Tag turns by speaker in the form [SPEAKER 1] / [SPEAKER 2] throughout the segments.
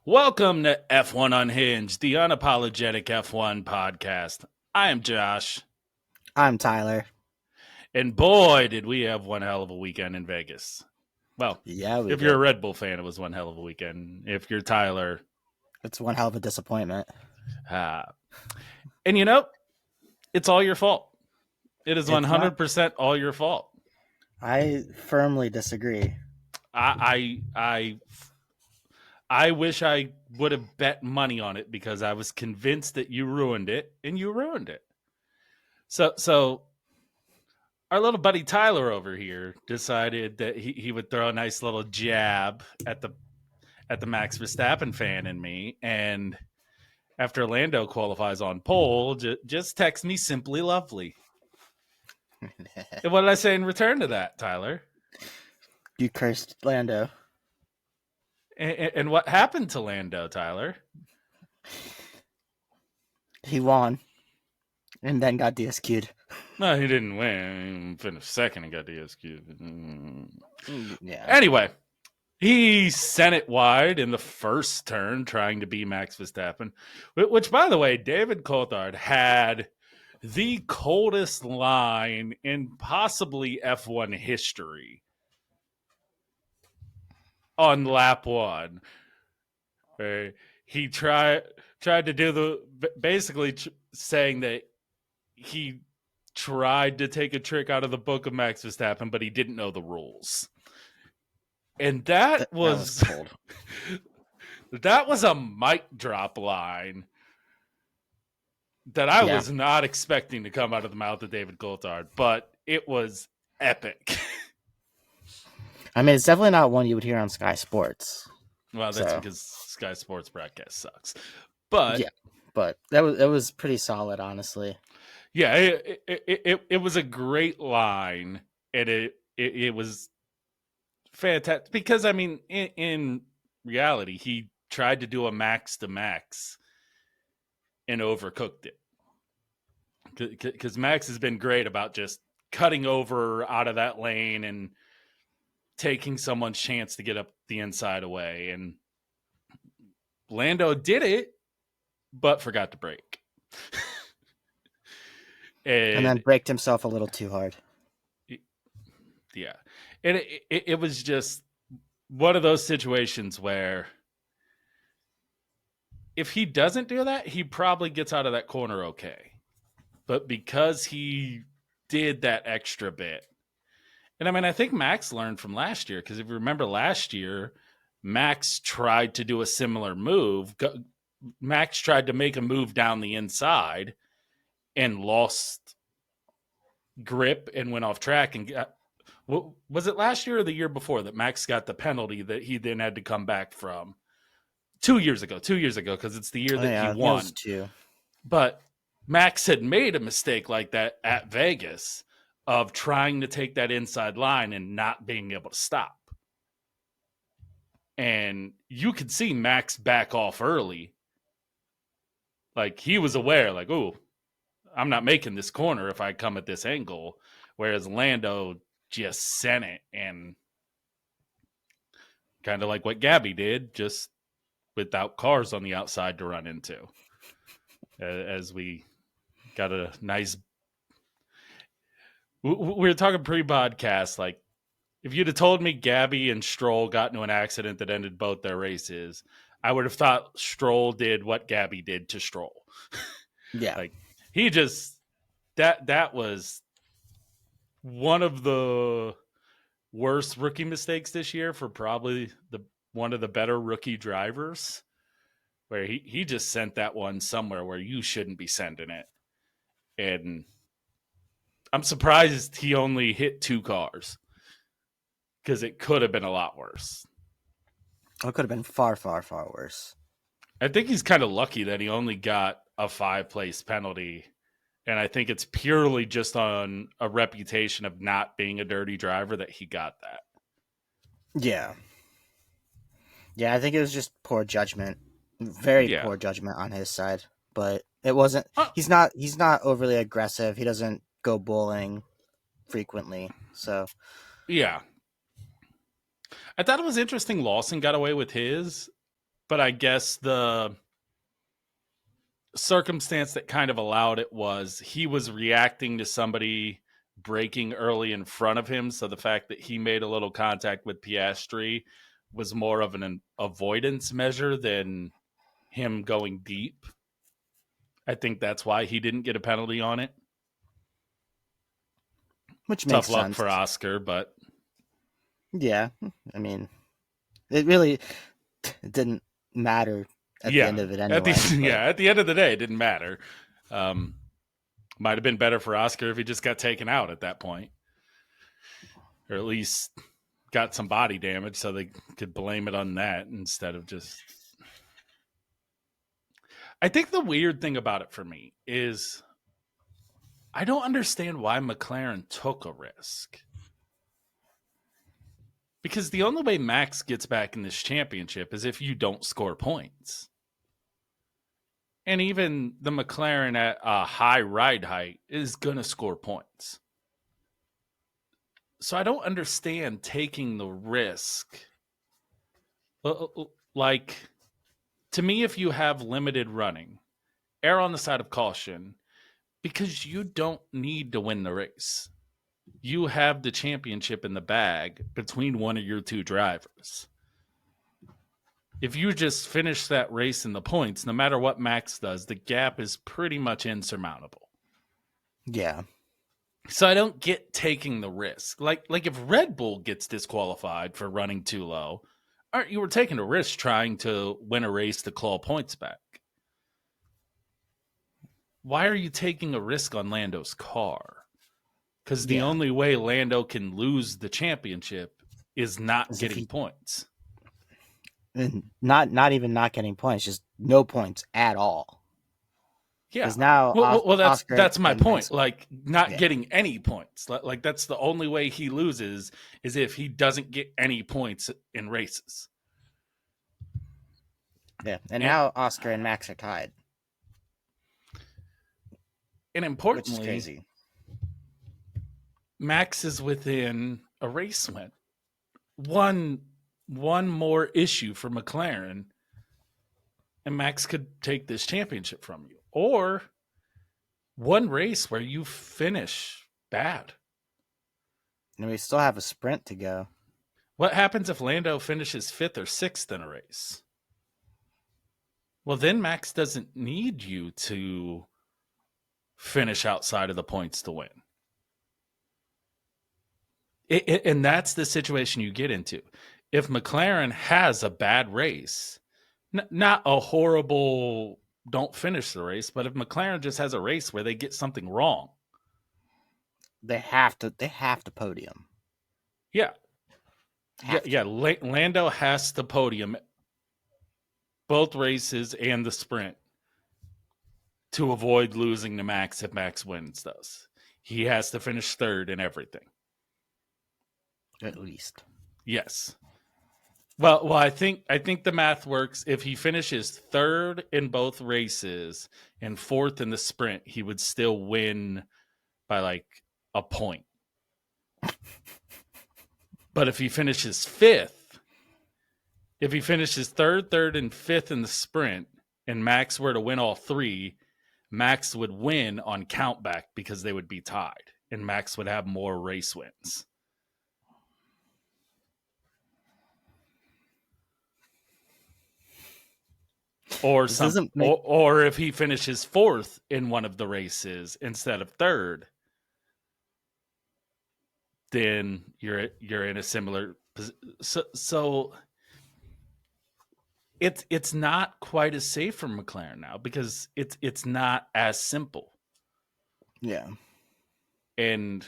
[SPEAKER 1] Welcome to F1 Unhinged, the unapologetic F1 podcast. I am Josh.
[SPEAKER 2] I'm Tyler.
[SPEAKER 1] And boy, did we have one hell of a weekend in Vegas. Well,
[SPEAKER 2] Yeah, we
[SPEAKER 1] if you're a
[SPEAKER 2] did.
[SPEAKER 1] Red Bull fan, it was one hell of a weekend. If you're Tyler,
[SPEAKER 2] It's one hell of a disappointment.
[SPEAKER 1] And you know, it's all your fault. It is
[SPEAKER 2] It's not.
[SPEAKER 1] 100% all your fault.
[SPEAKER 2] I firmly disagree.
[SPEAKER 1] I wish I would have bet money on it because I was convinced that you ruined it, and you ruined it. So our little buddy Tyler over here decided that he would throw a nice little jab at the Max Verstappen fan in me, and after Lando qualifies on pole, just text me simply lovely. And what did I say in return to that, Tyler?
[SPEAKER 2] You cursed Lando.
[SPEAKER 1] And what happened to Lando, Tyler?
[SPEAKER 2] He won, and then got DSQ'd.
[SPEAKER 1] No, he didn't win. He finished second and got DSQ'd.
[SPEAKER 2] Yeah.
[SPEAKER 1] Anyway, he sent it wide in the first turn, trying to be Max Verstappen, which, by the way, David Coulthard had the coldest line in possibly F1 history on lap one. He tried to do basically saying that he tried to take a trick out of the book of Max Verstappen, but he didn't know the rules. And that was
[SPEAKER 2] cold.
[SPEAKER 1] That was a mic drop line that I was not expecting to come out of the mouth of David Coulthard, but it was epic.
[SPEAKER 2] I mean, it's definitely not one you would hear on Sky Sports.
[SPEAKER 1] Well, that's because Sky Sports broadcast sucks. But
[SPEAKER 2] yeah, but that was pretty solid, honestly.
[SPEAKER 1] Yeah, it was a great line, and it was fantastic because, I mean, in reality, he tried to do a max to max and overcooked it. Because Max has been great about just cutting over out of that lane and taking someone's chance to get up the inside away. And Lando did it, but forgot to brake.
[SPEAKER 2] And then braked himself a little too hard.
[SPEAKER 1] Yeah. And it was just one of those situations where if he doesn't do that, he probably gets out of that corner okay. But because he did that extra bit, and I mean, I think Max learned from last year, because if you remember last year, Max tried to do a similar move. Max tried to make a move down the inside and lost grip and went off track and got, was it last year or the year before that Max got the penalty that he then had to come back from? 2 years ago, because it's the year that he won. But Max had made a mistake like that at Vegas of trying to take that inside line and not being able to stop. And you could see Max back off early. Like, he was aware, like, oh, I'm not making this corner if I come at this angle. Whereas Lando just sent it, and kind of like what Gabby did, just without cars on the outside to run into. As we got a nice... We were talking pre-podcast, like, if you'd have told me Gabby and Stroll got into an accident that ended both their races, I would have thought Stroll did what Gabby did to Stroll.
[SPEAKER 2] Yeah.
[SPEAKER 1] Like, he just... That was one of the worst rookie mistakes this year for probably one of the better rookie drivers, where he just sent that one somewhere where you shouldn't be sending it. And I'm surprised he only hit 2 cars, because it could have been a lot worse.
[SPEAKER 2] It could have been far, far, far worse.
[SPEAKER 1] I think he's kind of lucky that he only got a 5-place penalty. And I think it's purely just on a reputation of not being a dirty driver that he got that.
[SPEAKER 2] Yeah. Yeah, I think it was just poor judgment. Very poor judgment on his side. But it wasn't... He's not overly aggressive. He doesn't go bowling frequently. So...
[SPEAKER 1] Yeah. I thought it was interesting Lawson got away with his, but I guess the circumstance that kind of allowed it was he was reacting to somebody braking early in front of him. So the fact that he made a little contact with Piastri was more of an avoidance measure than him going deep. I think that's why he didn't get a penalty on it.
[SPEAKER 2] Which
[SPEAKER 1] Tough
[SPEAKER 2] makes
[SPEAKER 1] luck
[SPEAKER 2] sense
[SPEAKER 1] for Oscar, but
[SPEAKER 2] yeah, I mean, it really didn't matter at the end of it anyway.
[SPEAKER 1] At the end of the day, it didn't matter. Might have been better for Oscar if he just got taken out at that point, or at least got some body damage so they could blame it on that instead of just. I think the weird thing about it for me is I don't understand why McLaren took a risk. Because the only way Max gets back in this championship is if you don't score points. And even the McLaren at a high ride height is going to score points. So I don't understand taking the risk. Like, to me, if you have limited running, err on the side of caution because you don't need to win the race. You have the championship in the bag between one of your two drivers. If you just finish that race in the points, no matter what Max does, the gap is pretty much insurmountable.
[SPEAKER 2] Yeah.
[SPEAKER 1] So I don't get taking the risk. Like if Red Bull gets disqualified for running too low, you were taking a risk trying to win a race to claw points back. Why are you taking a risk on Lando's car? Because the only way Lando can lose the championship is not getting points.
[SPEAKER 2] Not even not getting points, just no points at all.
[SPEAKER 1] Yeah.
[SPEAKER 2] Now
[SPEAKER 1] that's my point. Like not getting any points. Like that's the only way he loses is if he doesn't get any points in races.
[SPEAKER 2] Yeah, and now Oscar and Max are tied.
[SPEAKER 1] And importantly,
[SPEAKER 2] which is crazy.
[SPEAKER 1] Max is within a race win. One more issue for McLaren, and Max could take this championship from you. Or one race where you finish bad.
[SPEAKER 2] And we still have a sprint to go.
[SPEAKER 1] What happens if Lando finishes 5th or 6th in a race? Well, then Max doesn't need you to finish outside of the points to win. And that's the situation you get into. If McLaren has a bad race, not a horrible don't finish the race, but if McLaren just has a race where they get something wrong,
[SPEAKER 2] they have to podium.
[SPEAKER 1] Yeah. Lando has to podium both races and the sprint to avoid losing to Max if Max wins those. He has to finish 3rd in everything.
[SPEAKER 2] At least.
[SPEAKER 1] Yes. Well, I think the math works. If he finishes 3rd in both races and 4th in the sprint, he would still win by like a point. But if he finishes 5th, if he finishes 3rd, and 5th in the sprint, and Max were to win all 3, Max would win on countback because they would be tied, and Max would have more race wins. Or or if he finishes 4th in one of the races instead of 3rd, then you're in a similar position. So it's not quite as safe for McLaren now because it's not as simple.
[SPEAKER 2] Yeah.
[SPEAKER 1] And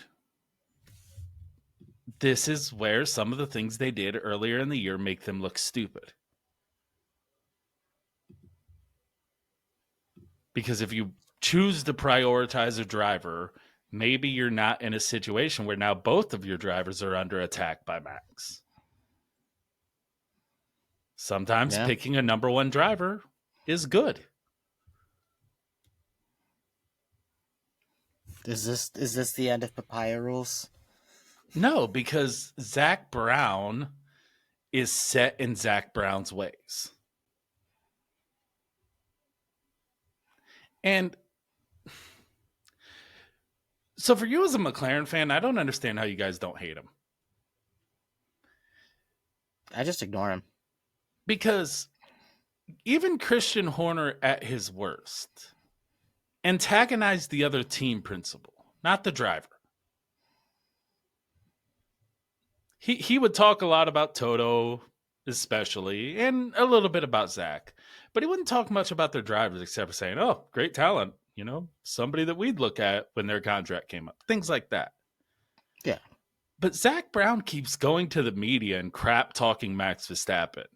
[SPEAKER 1] this is where some of the things they did earlier in the year make them look stupid. Because if you choose to prioritize a driver, maybe you're not in a situation where now both of your drivers are under attack by Max. Sometimes picking a number 1 driver is good.
[SPEAKER 2] Is this the end of papaya rules?
[SPEAKER 1] No, because Zach Brown is set in Zach Brown's ways. And so for you as a McLaren fan, I don't understand how you guys don't hate him.
[SPEAKER 2] I just ignore him.
[SPEAKER 1] Because even Christian Horner at his worst antagonized the other team principal, not the driver. He would talk a lot about Toto, especially, and a little bit about Zach, but he wouldn't talk much about their drivers except for saying, "Oh, great talent, somebody that we'd look at when their contract came up," things like that.
[SPEAKER 2] Yeah.
[SPEAKER 1] But Zach Brown keeps going to the media and crap talking Max Verstappen.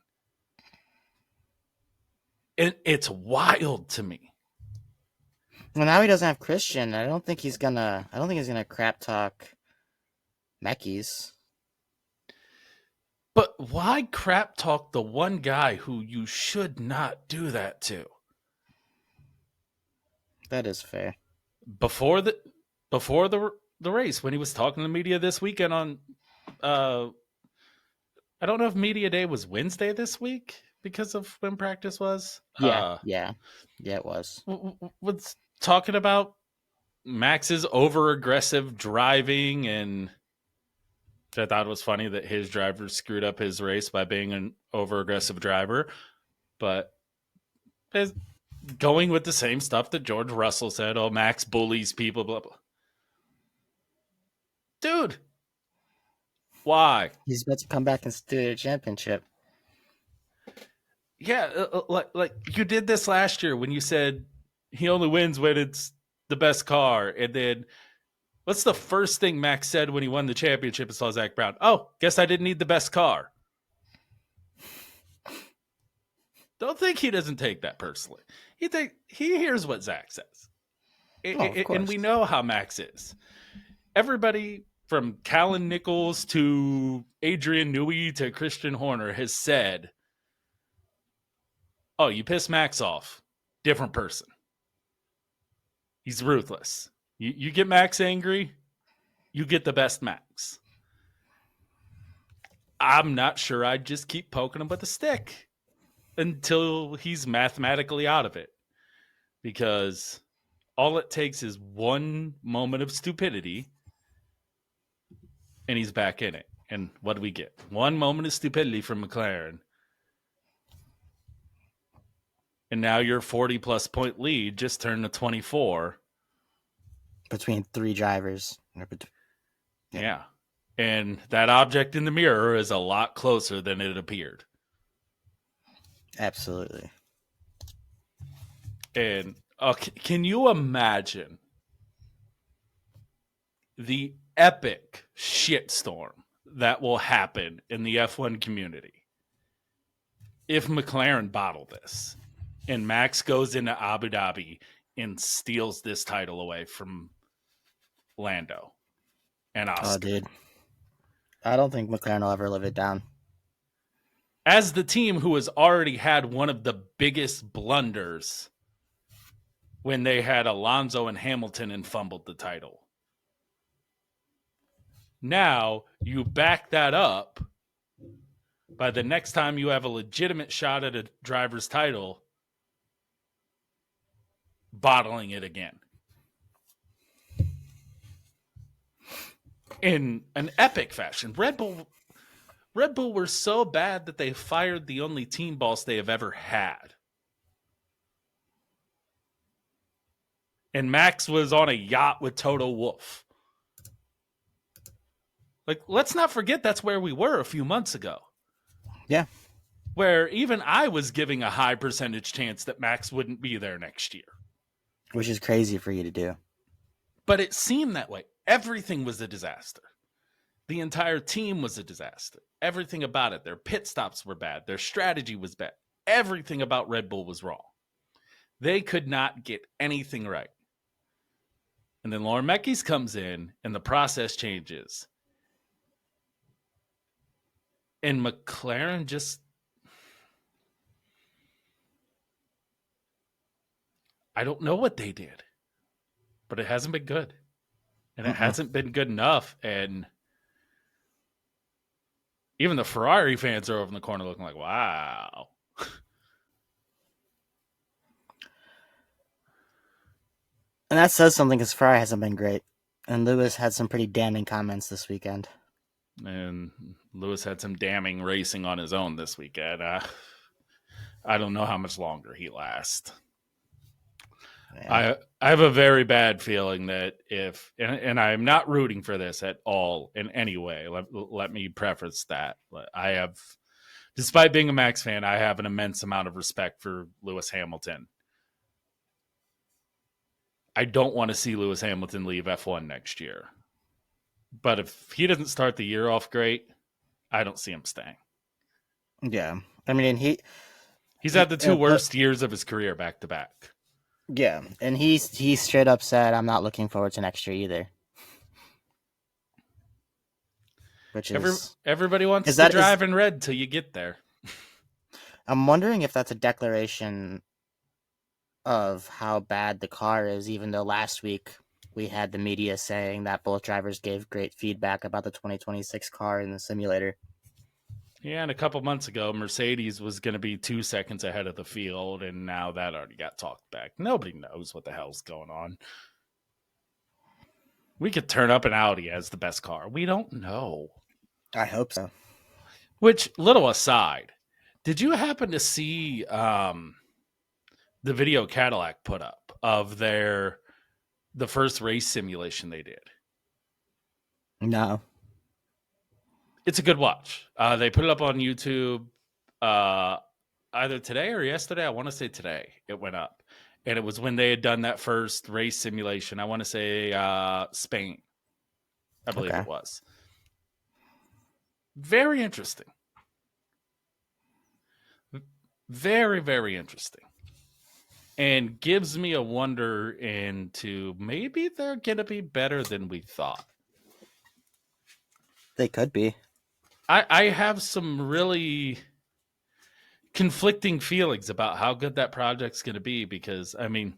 [SPEAKER 1] It's wild to me.
[SPEAKER 2] Well, now he doesn't have Christian. I don't think he's gonna crap talk Meckies.
[SPEAKER 1] But why crap talk the one guy who you should not do that to?
[SPEAKER 2] That is fair.
[SPEAKER 1] Before the race, when he was talking to the media this weekend on, I don't know if media day was Wednesday this week because of when practice was.
[SPEAKER 2] Yeah, it was.
[SPEAKER 1] Was talking about Max's over aggressive driving, and I thought it was funny that his driver screwed up his race by being an over aggressive driver, but going with the same stuff that George Russell said. Oh, Max bullies people, blah, blah. Dude, why?
[SPEAKER 2] He's about to come back and steal the championship.
[SPEAKER 1] Yeah, like you did this last year when you said he only wins when it's the best car. And then what's the first thing Max said when he won the championship and saw Zach Brown? Oh, guess I didn't need the best car. Don't think he doesn't take that personally. He hears what Zach says. And we know how Max is. Everybody from Callan Nichols to Adrian Newey to Christian Horner has said, oh, you piss Max off. Different person. He's ruthless. You get Max angry, you get the best Max. I'm not sure I'd just keep poking him with a stick until he's mathematically out of it. Because all it takes is one moment of stupidity and he's back in it. And what do we get? One moment of stupidity from McLaren. And now your 40-plus point lead just turned to 24.
[SPEAKER 2] Between three drivers.
[SPEAKER 1] Yeah. And that object in the mirror is a lot closer than it appeared.
[SPEAKER 2] Absolutely.
[SPEAKER 1] And can you imagine the epic shitstorm that will happen in the F1 community if McLaren bottle this and Max goes into Abu Dhabi and steals this title away from Lando and Oscar?
[SPEAKER 2] Oh, dude. I don't think McLaren will ever live it down.
[SPEAKER 1] As the team who has already had one of the biggest blunders when they had Alonso and Hamilton and fumbled the title. Now you back that up by the next time you have a legitimate shot at a driver's title, bottling it again. In an epic fashion. Red Bull were so bad that they fired the only team boss they have ever had. And Max was on a yacht with Toto Wolff. Like, let's not forget that's where we were a few months ago.
[SPEAKER 2] Yeah.
[SPEAKER 1] Where even I was giving a high percentage chance that Max wouldn't be there next year.
[SPEAKER 2] Which is crazy for you to do.
[SPEAKER 1] But it seemed that way. Everything was a disaster. The entire team was a disaster. Everything about it. Their pit stops were bad. Their strategy was bad. Everything about Red Bull was wrong. They could not get anything right. And then Lauren Meckies comes in and the process changes. And McLaren just... I don't know what they did. But it hasn't been good. And it hasn't been good enough. And even the Ferrari fans are over in the corner looking like, wow.
[SPEAKER 2] that says something because Ferrari hasn't been great. And Lewis had some pretty damning comments this weekend.
[SPEAKER 1] And Lewis had some damning racing on his own this weekend. I don't know how much longer he lasts. Yeah. I have a very bad feeling that if, and I'm not rooting for this at all in any way. Let me preface that. I have, despite being a Max fan, I have an immense amount of respect for Lewis Hamilton. I don't want to see Lewis Hamilton leave F1 next year. But if he doesn't start the year off great, I don't see him staying.
[SPEAKER 2] Yeah. I mean,
[SPEAKER 1] he's had the two worst years of his career back to back.
[SPEAKER 2] Yeah, and he straight up said, "I'm not looking forward to next year either." Which is
[SPEAKER 1] everybody wants to drive in red till you get there.
[SPEAKER 2] I'm wondering if that's a declaration of how bad the car is, even though last week we had the media saying that both drivers gave great feedback about the 2026 car in the simulator.
[SPEAKER 1] Yeah, and a couple months ago, Mercedes was going to be 2 seconds ahead of the field, and now that already got talked back. Nobody knows what the hell's going on. We could turn up an Audi as the best car. We don't know.
[SPEAKER 2] I hope so.
[SPEAKER 1] Which, little aside, did you happen to see the video Cadillac put up of the first race simulation they did?
[SPEAKER 2] No.
[SPEAKER 1] It's a good watch. They put it up on YouTube either today or yesterday. I want to say today it went up. And it was when they had done that first race simulation. I want to say Spain, I believe it was. Very interesting. Very, very interesting. And gives me a wonder into maybe they're going to be better than we thought.
[SPEAKER 2] They could be.
[SPEAKER 1] I have some really conflicting feelings about how good that project's going to be because, I mean,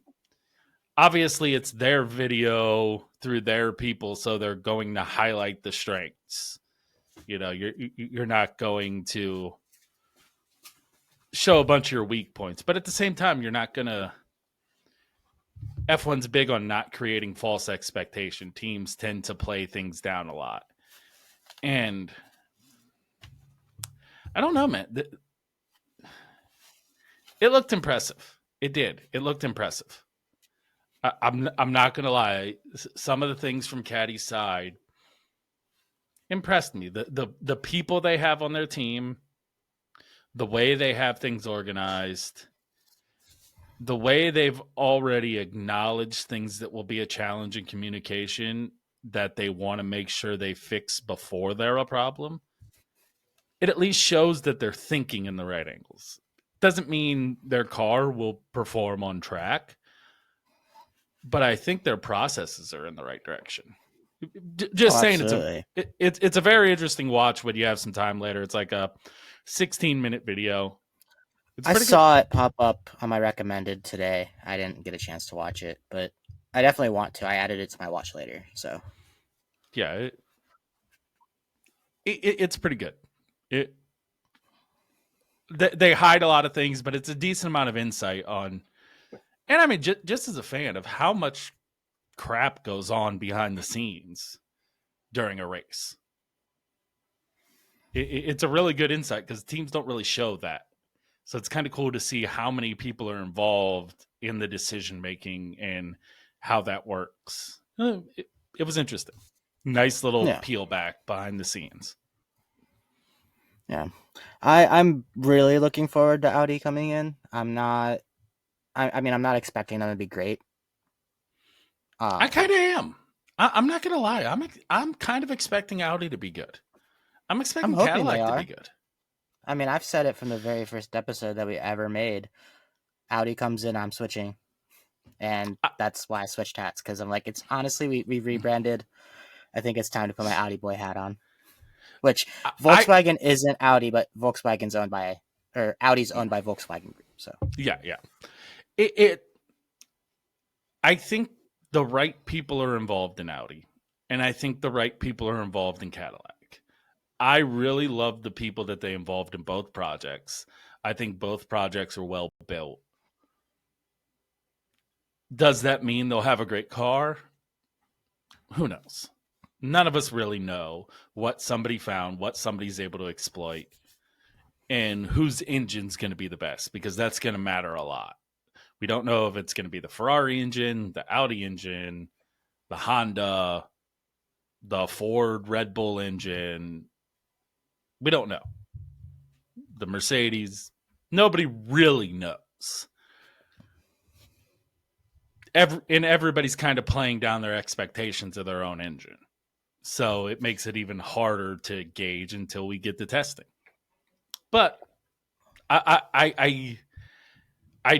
[SPEAKER 1] obviously it's their video through their people, so they're going to highlight the strengths. You know, you're not going to show a bunch of your weak points, but at the same time, you're not going to. F1's big on not creating false expectation. Teams tend to play things down a lot. And I don't know, man. It looked impressive. It did. It looked impressive. I'm not gonna lie. Some of the things from Caddy's side impressed me. The people they have on their team, the way they have things organized, the way they've already acknowledged things that will be a challenge in communication that they want to make sure they fix before they're a problem. It at least shows that they're thinking in the right angles. Doesn't mean their car will perform on track, but I think their processes are in the right direction. Just saying, it's a very interesting watch when you have some time later. It's like a 16-minute video.
[SPEAKER 2] I saw it pop up on my recommended today. I didn't get a chance to watch it, but I definitely want to. I added it to my watch later. So
[SPEAKER 1] yeah, it's pretty good. They hide a lot of things, but it's a decent amount of insight on. And I mean, just as a fan of how much crap goes on behind the scenes during a race, it's a really good insight because teams don't really show that. So it's kind of cool to see how many people are involved in the decision making and how that works. It was interesting. Nice little peel back behind the scenes.
[SPEAKER 2] Yeah. I'm really looking forward to Audi coming in. I'm not expecting them to be great.
[SPEAKER 1] I kind of am. I'm not going to lie. I'm kind of expecting Audi to be good. I'm expecting Cadillac to be good.
[SPEAKER 2] I mean, I've said it from the very first episode that we ever made. Audi comes in, I'm switching. And that's why I switched hats, because I'm like, it's honestly, we rebranded. I think it's time to put my Audi boy hat on. Which Volkswagen isn't Audi, but Volkswagen's owned by, or Audi's owned by Volkswagen Group. So
[SPEAKER 1] yeah. I think the right people are involved in Audi, and I think the right people are involved in Cadillac. I really love the people that they involved in both projects. I think both projects are well built. Does that mean they'll have a great car? Who knows? None of us really know what somebody found, what somebody's able to exploit, and whose engine's going to be the best, because that's going to matter a lot. We don't know if it's going to be the Ferrari engine, the Audi engine, the Honda, the Ford Red Bull engine. We don't know. The Mercedes. Nobody really knows. And everybody's kind of playing down their expectations of their own engine. So it makes it even harder to gauge until we get to testing. But I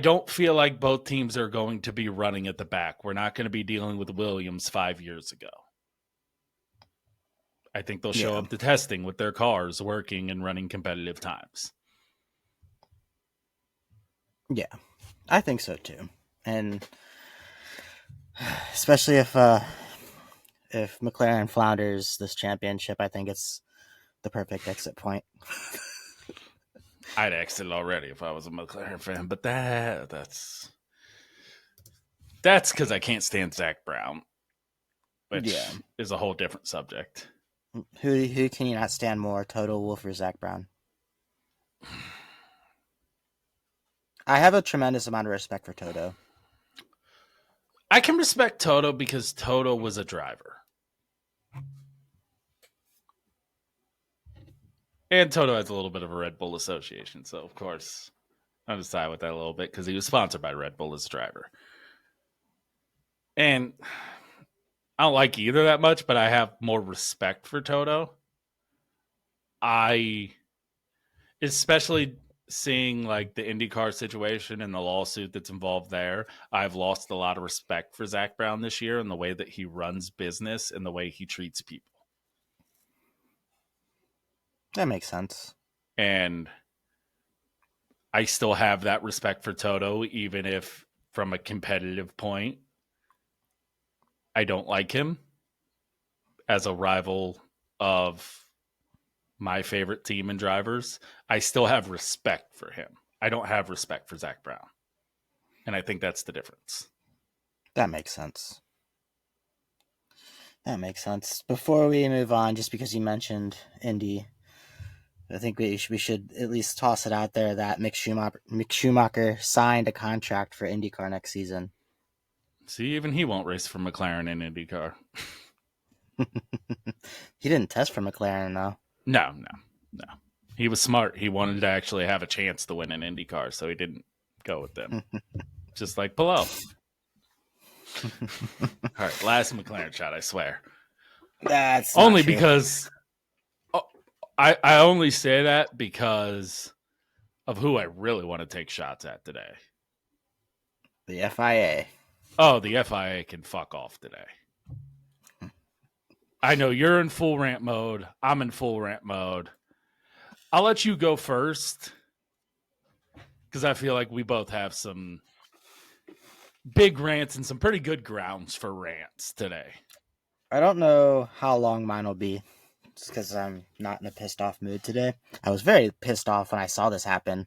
[SPEAKER 1] don't feel like both teams are going to be running at the back. We're not going to be dealing with Williams 5 years ago. I think they'll show up to testing with their cars working and running competitive times.
[SPEAKER 2] Yeah, I think so too. And especially if McLaren flounders this championship, I think it's the perfect exit point.
[SPEAKER 1] I'd exit already if I was a McLaren fan, but that's because I can't stand Zach Brown, which is a whole different subject.
[SPEAKER 2] Who can you not stand more, Toto Wolff or Zach Brown? I have a tremendous amount of respect for Toto.
[SPEAKER 1] I can respect Toto because Toto was a driver. And Toto has a little bit of a Red Bull association, so of course I'm just side with that a little bit because he was sponsored by Red Bull as a driver. And I don't like either that much, but I have more respect for Toto. Especially seeing like the IndyCar situation and the lawsuit that's involved there, I've lost a lot of respect for Zach Brown this year and the way that he runs business and the way he treats people.
[SPEAKER 2] That makes sense.
[SPEAKER 1] And I still have that respect for Toto, even if from a competitive point, I don't like him as a rival of my favorite team and drivers. I still have respect for him. I don't have respect for Zach Brown. And I think that's the difference.
[SPEAKER 2] That makes sense. Before we move on, just because you mentioned Indy, I think we should at least toss it out there that Mick Schumacher signed a contract for IndyCar next season.
[SPEAKER 1] See, even he won't race for McLaren in IndyCar.
[SPEAKER 2] He didn't test for McLaren, though.
[SPEAKER 1] No. He was smart. He wanted to actually have a chance to win an IndyCar, so he didn't go with them. Just like Palou. All right, last McLaren shot, I swear.
[SPEAKER 2] That's
[SPEAKER 1] only because I only say that because of who I really want to take shots at today.
[SPEAKER 2] The FIA.
[SPEAKER 1] Oh, the FIA can fuck off today. I know you're in full rant mode. I'm in full rant mode. I'll let you go first because I feel like we both have some big rants and some pretty good grounds for rants today.
[SPEAKER 2] I don't know how long mine will be just because I'm not in a pissed off mood today. I was very pissed off when I saw this happen.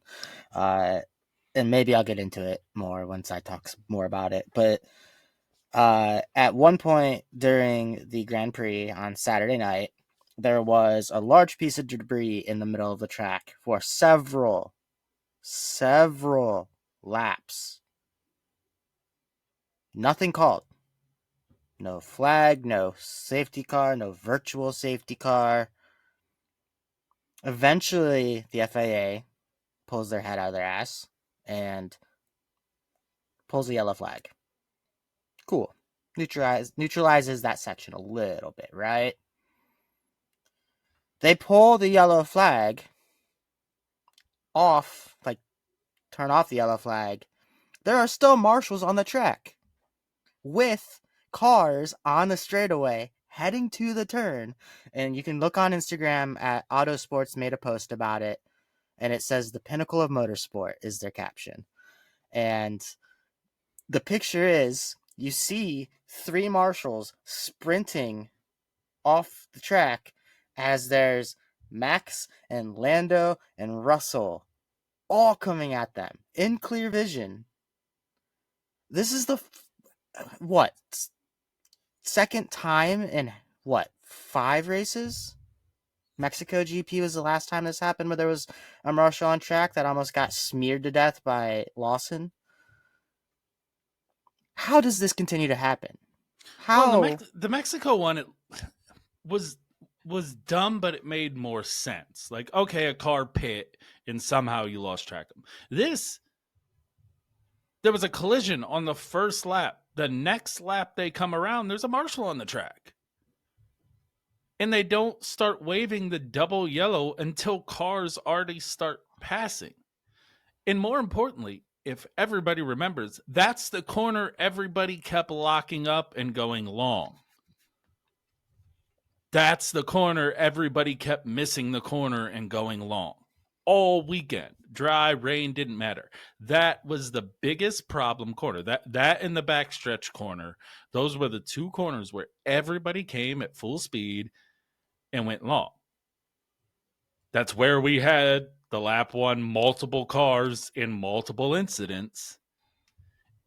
[SPEAKER 2] And maybe I'll get into it more once I talk more about it. But at one point during the Grand Prix on Saturday night, there was a large piece of debris in the middle of the track for several laps. Nothing called. No flag, no safety car, no virtual safety car. Eventually, the FIA pulls their head out of their ass and pulls the yellow flag. Cool. Neutralizes that section a little bit, right? They pull the yellow flag off, like turn off the yellow flag. There are still marshals on the track with cars on the straightaway heading to the turn. And you can look on Instagram at Autosports made a post about it. And it says the pinnacle of motorsport is their caption. And the picture is you see 3 marshals sprinting off the track as there's Max and Lando and Russell all coming at them in clear vision. This is the what, second time in what, 5 races? Mexico GP was the last time this happened, where there was a marshal on track that almost got smeared to death by Lawson. How does this continue to happen? How?
[SPEAKER 1] Well, the Mexico one, it was dumb, but it made more sense. Like, okay, a car pit and somehow you lost track of them. This, there was a collision on the first lap. The next lap they come around, there's a marshal on the track. And they don't start waving the double yellow until cars already start passing. And more importantly, if everybody remembers, that's the corner everybody kept locking up and going long. That's the corner everybody kept missing the corner and going long. All weekend. Dry, rain, didn't matter. That was the biggest problem corner. That and the backstretch corner, those were the two corners where everybody came at full speed and went long. That's where we had the lap one multiple cars in multiple incidents.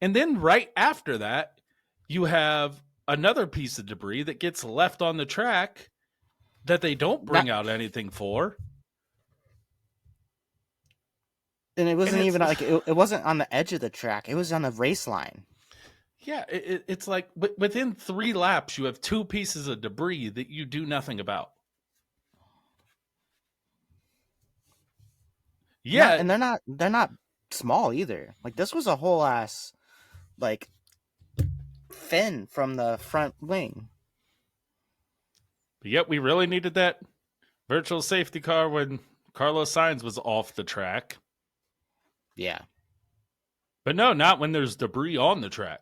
[SPEAKER 1] And then right after that, you have another piece of debris that gets left on the track that they don't bring out anything for.
[SPEAKER 2] And it wasn't even like, it wasn't on the edge of the track. It was on the race line.
[SPEAKER 1] Yeah, it's like within 3 laps, you have 2 pieces of debris that you do nothing about. Yeah,
[SPEAKER 2] and they're not small either. Like, this was a whole ass, like, fin from the front wing.
[SPEAKER 1] But yet we really needed that virtual safety car when Carlos Sainz was off the track.
[SPEAKER 2] Yeah.
[SPEAKER 1] But no, not when there's debris on the track.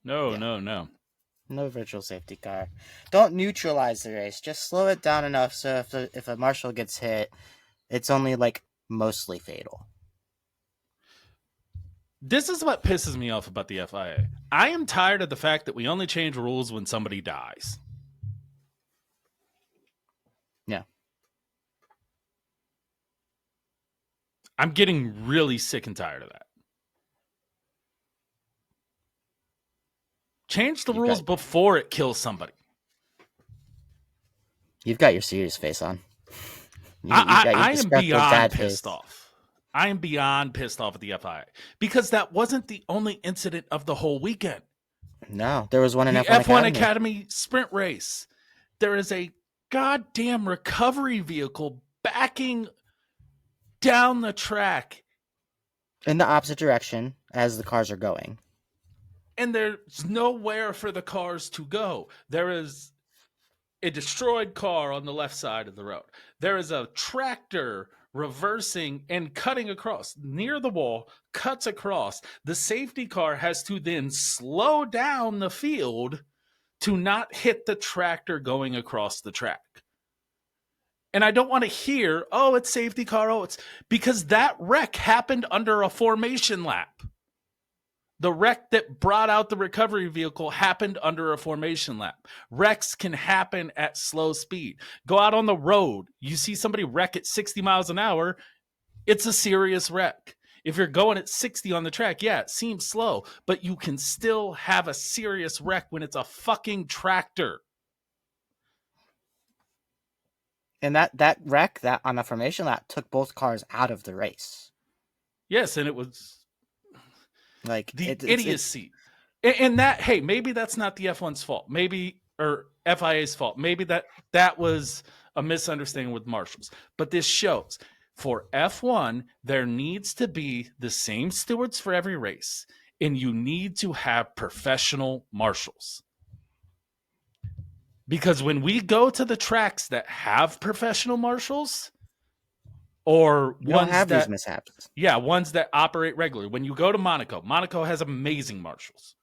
[SPEAKER 1] No.
[SPEAKER 2] No virtual safety car. Don't neutralize the race. Just slow it down enough so if a marshal gets hit, it's only like mostly fatal.
[SPEAKER 1] This is what pisses me off about the FIA. I am tired of the fact that we only change rules when somebody dies.
[SPEAKER 2] Yeah.
[SPEAKER 1] I'm getting really sick and tired of that. Change the rules before it kills somebody.
[SPEAKER 2] You've got your serious face on.
[SPEAKER 1] I am beyond pissed off. I am beyond pissed off at the FIA because that wasn't the only incident of the whole weekend.
[SPEAKER 2] No, there was one in
[SPEAKER 1] the
[SPEAKER 2] F1
[SPEAKER 1] Academy sprint race. There is a goddamn recovery vehicle backing down the track
[SPEAKER 2] in the opposite direction as the cars are going.
[SPEAKER 1] And there's nowhere for the cars to go. There is a destroyed car on the left side of the road. There is a tractor reversing and cutting across near the wall, cuts across. The safety car has to then slow down the field to not hit the tractor going across the track. And I don't want to hear, oh, it's safety car. Oh, it's because that wreck happened under a formation lap. The wreck that brought out the recovery vehicle happened under a formation lap. Wrecks can happen at slow speed. Go out on the road. You see somebody wreck at 60 miles an hour. It's a serious wreck. If you're going at 60 on the track, yeah, it seems slow, but you can still have a serious wreck when it's a fucking tractor.
[SPEAKER 2] And that wreck that on the formation lap took both cars out of the race.
[SPEAKER 1] Yes, and it was
[SPEAKER 2] like
[SPEAKER 1] the idiocy. And that, hey, maybe that's not the F1's fault. Maybe, or FIA's fault. Maybe that was a misunderstanding with marshals. But this shows for F1, there needs to be the same stewards for every race. And you need to have professional marshals. Because when we go to the tracks that have professional marshals, or
[SPEAKER 2] you don't have these mishaps.
[SPEAKER 1] Yeah, ones that operate regularly. When you go to Monaco has amazing marshals.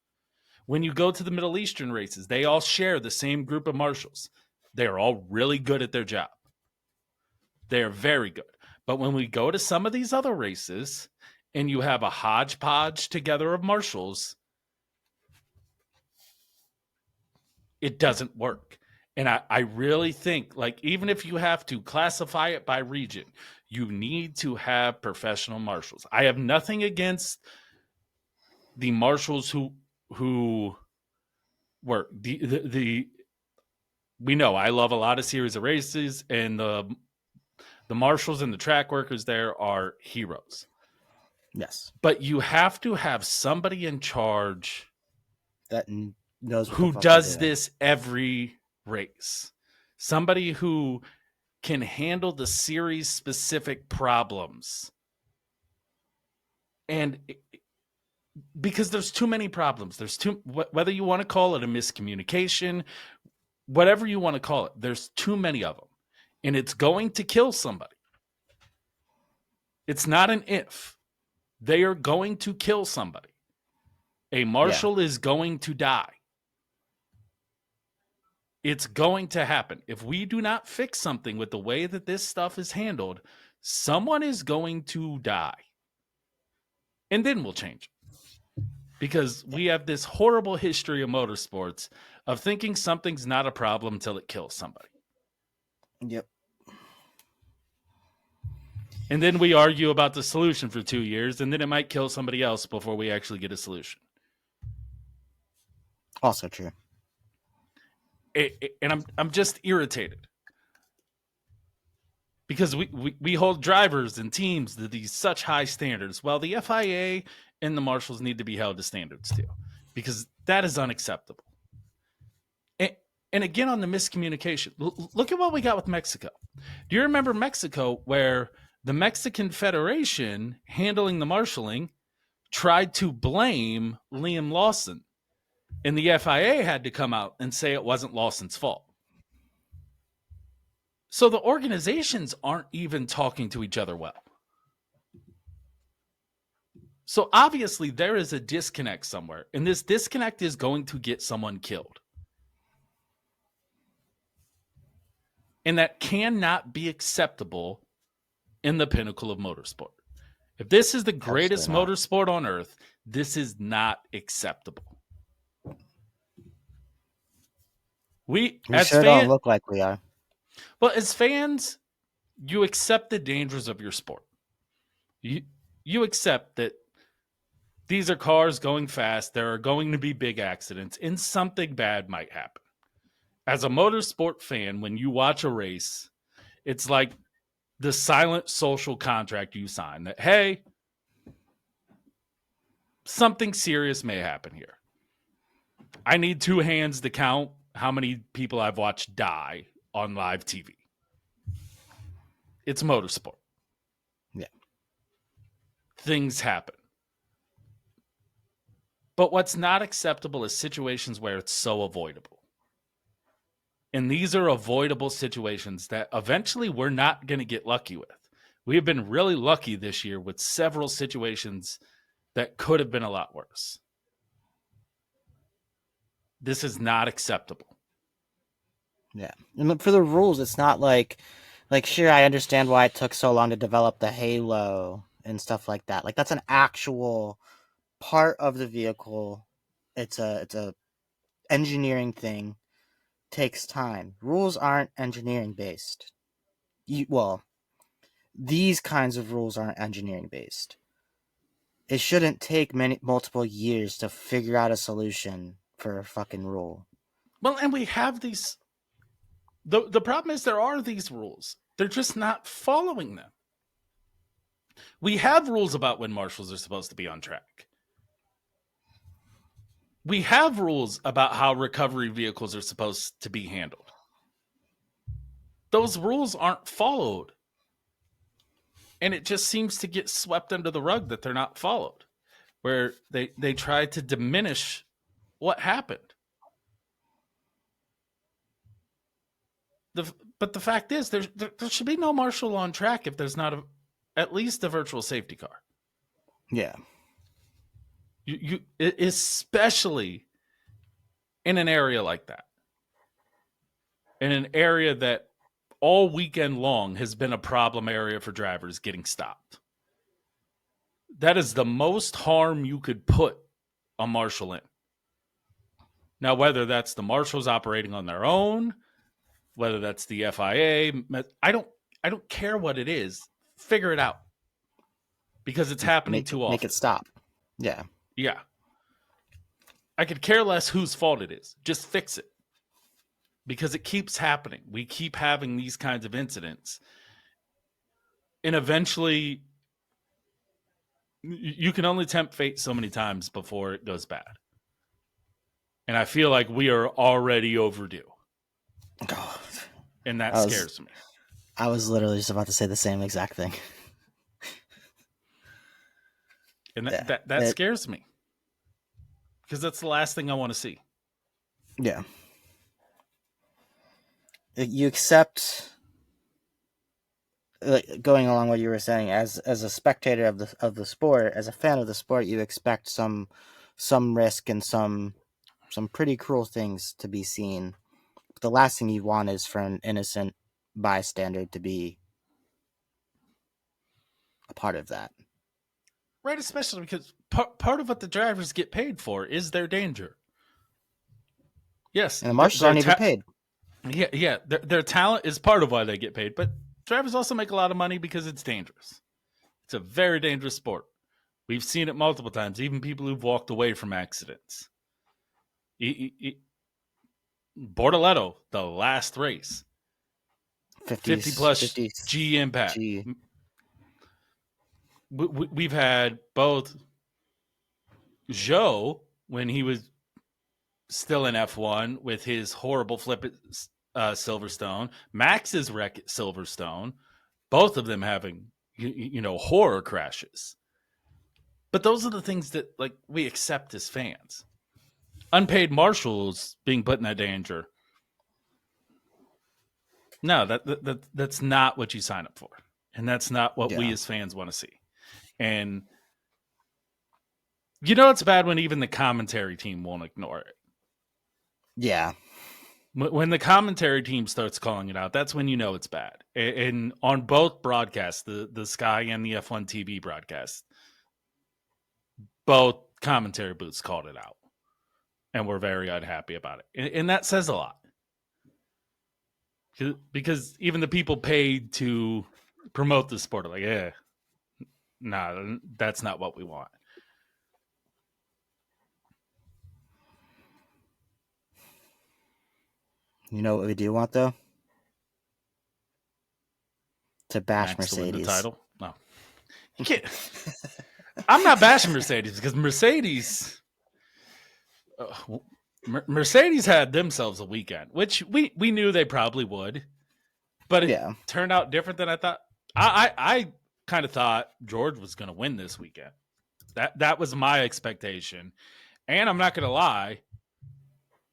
[SPEAKER 1] When you go to the Middle Eastern races, they all share the same group of marshals. They're all really good at their job. They're very good. But when we go to some of these other races and you have a hodgepodge together of marshals, it doesn't work. And I really think, like, even if you have to classify it by region, you need to have professional marshals. I have nothing against the marshals who who were the we know I love a lot of series of races, and the marshals and the track workers there are heroes.
[SPEAKER 2] Yes.
[SPEAKER 1] But you have to have somebody in charge
[SPEAKER 2] that knows what
[SPEAKER 1] who does this every race. Somebody who can handle the series specific problems. And because there's too many problems, whether you want to call it a miscommunication, whatever you want to call it, there's too many of them. And it's going to kill somebody. It's not an if. They are going to kill somebody. A marshal is going to die. It's going to happen. If we do not fix something with the way that this stuff is handled, someone is going to die. And then we'll change it. Because we have this horrible history of motorsports of thinking something's not a problem until it kills somebody.
[SPEAKER 2] Yep.
[SPEAKER 1] And then we argue about the solution for 2 years, and then it might kill somebody else before we actually get a solution.
[SPEAKER 2] Also true.
[SPEAKER 1] And I'm just irritated. Because we hold drivers and teams to these such high standards. Well, the FIA and the marshals need to be held to standards too. Because that is unacceptable. And again, on the miscommunication, look at what we got with Mexico. Do you remember Mexico, where the Mexican Federation handling the marshaling tried to blame Liam Lawson, and the FIA had to come out and say it wasn't Lawson's fault? So the organizations aren't even talking to each other well. So obviously there is a disconnect somewhere, and this disconnect is going to get someone killed. And that cannot be acceptable in the pinnacle of motorsport. If this is the greatest motorsport on earth, this is not acceptable. We
[SPEAKER 2] sure don't look like we are.
[SPEAKER 1] Well, as fans, you accept the dangers of your sport. You accept that these are cars going fast, there are going to be big accidents, and something bad might happen. As a motorsport fan, when you watch a race, it's like the silent social contract you sign that, hey, something serious may happen here. I need 2 hands to count how many people I've watched die on live TV. It's motorsport.
[SPEAKER 2] Yeah.
[SPEAKER 1] Things happen. But what's not acceptable is situations where it's so avoidable. And these are avoidable situations that eventually we're not going to get lucky with. We have been really lucky this year with several situations that could have been a lot worse. This is not acceptable.
[SPEAKER 2] Yeah. And for the rules, it's not like sure, I understand why it took so long to develop the halo and stuff like that. Like, that's an actual part of the vehicle. It's a engineering thing. Takes time. Rules aren't engineering based. These kinds of rules aren't engineering based. It shouldn't take multiple years to figure out a solution for a fucking rule.
[SPEAKER 1] Well, and we have these. The problem is there are these rules. They're just not following them. We have rules about when marshals are supposed to be on track. We have rules about how recovery vehicles are supposed to be handled. Those rules aren't followed. And it just seems to get swept under the rug that they're not followed, where they try to diminish what happened. But the fact is, there should be no marshal on track if there's not at least a virtual safety car.
[SPEAKER 2] Yeah.
[SPEAKER 1] You especially in an area like that, in an area that all weekend long has been a problem area for drivers getting stopped. That is the most harm you could put a marshal in. Now, whether that's the marshals operating on their own, whether that's the FIA, I don't care what it is. Figure it out, because it's happening too often.
[SPEAKER 2] Make it stop. Yeah.
[SPEAKER 1] Yeah. I could care less whose fault it is. Just fix it. Because it keeps happening. We keep having these kinds of incidents. And eventually, you can only tempt fate so many times before it goes bad. And I feel like we are already overdue.
[SPEAKER 2] God.
[SPEAKER 1] And that scares me.
[SPEAKER 2] I was literally just about to say the same exact thing.
[SPEAKER 1] And that scares me. Because that's the last thing I want to see.
[SPEAKER 2] Yeah. You accept, going along what you were saying, as a spectator of the sport, as a fan of the sport, you expect some risk and some pretty cruel things to be seen. But the last thing you want is for an innocent bystander to be a part of that.
[SPEAKER 1] Right, especially because part of what the drivers get paid for is their danger. Yes.
[SPEAKER 2] And the marshals aren't even paid.
[SPEAKER 1] Yeah. Their talent is part of why they get paid, but drivers also make a lot of money because it's dangerous. It's a very dangerous sport. We've seen it multiple times, even people who've walked away from accidents. Bortoleto, the last race, 50 plus G impact. We've had both Joe, when he was still in F1 with his horrible flip at Silverstone, Max's wreck at Silverstone, both of them having, horror crashes. But those are the things that we accept as fans. Unpaid marshals being put in that danger. No, that's not what you sign up for. And that's not what we as fans want to see. And it's bad when even the commentary team won't ignore it.
[SPEAKER 2] Yeah.
[SPEAKER 1] When the commentary team starts calling it out, that's when it's bad. And on both broadcasts, the Sky and the F1 TV broadcast, both commentary booths called it out. And we're very unhappy about it. And that says a lot. Because even the people paid to promote the sport are like, nah, that's not what we want.
[SPEAKER 2] You know what we do want, though? To bash
[SPEAKER 1] Max
[SPEAKER 2] Mercedes.
[SPEAKER 1] To win the title? No. You can't. I'm not bashing Mercedes because Mercedes had themselves a weekend, which we knew they probably would, but it turned out different than I thought. I kind of thought George was going to win this weekend. That was my expectation. And I'm not going to lie,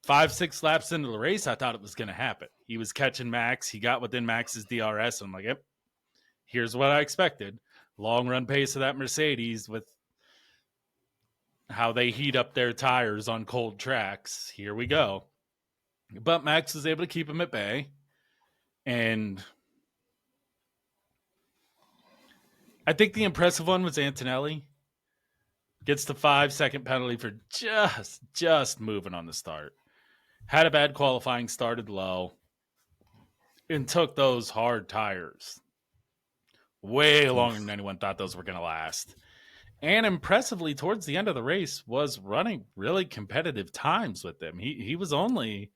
[SPEAKER 1] 5-6 laps into the race, I thought it was going to happen. He was catching Max. He got within Max's DRS. And I'm like, yep, here's what I expected. Long run pace of that Mercedes with how they heat up their tires on cold tracks. Here we go. But Max was able to keep him at bay. And I think the impressive one was Antonelli. Gets the 5-second penalty for just moving on the start. Had a bad qualifying, started low, and took those hard tires way longer than anyone thought those were going to last. And impressively, towards the end of the race, was running really competitive times with them. He was only,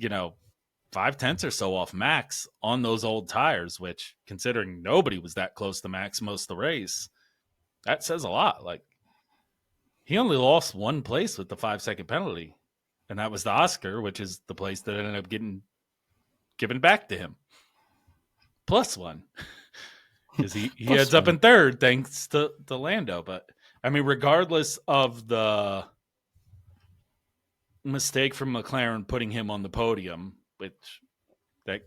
[SPEAKER 1] 0.5 or so off Max on those old tires, which, considering nobody was that close to Max most of the race, that says a lot. He only lost one place with the 5-second penalty, and that was the Oscar, which is the place that ended up getting given back to him. +1. Because he ends up in third thanks to Lando. But, regardless of the mistake from McLaren putting him on the podium, which that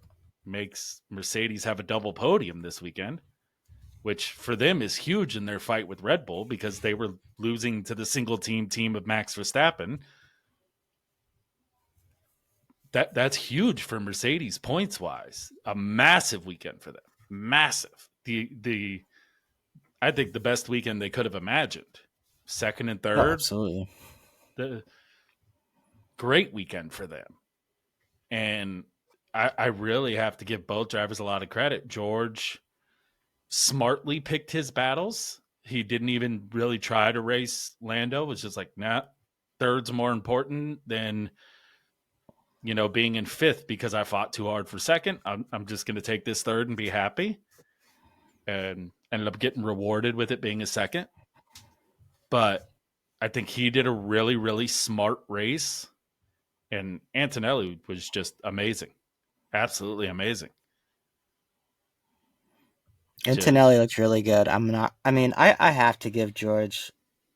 [SPEAKER 1] makes Mercedes have a double podium this weekend, which for them is huge in their fight with Red Bull because they were losing to the single team of Max Verstappen. That's huge for Mercedes points wise. A massive weekend for them. Massive. I think the best weekend they could have imagined. Second and third.
[SPEAKER 2] Oh, absolutely.
[SPEAKER 1] The great weekend for them. And I really have to give both drivers a lot of credit. George smartly picked his battles. He didn't even really try to race Lando. It was just like, nah, third's more important than, being in fifth because I fought too hard for second. I'm just going to take this third and be happy. And ended up getting rewarded with it being a second. But I think he did a really, really smart race. And Antonelli was just amazing. Absolutely amazing.
[SPEAKER 2] Antonelli looked really good. I have to give George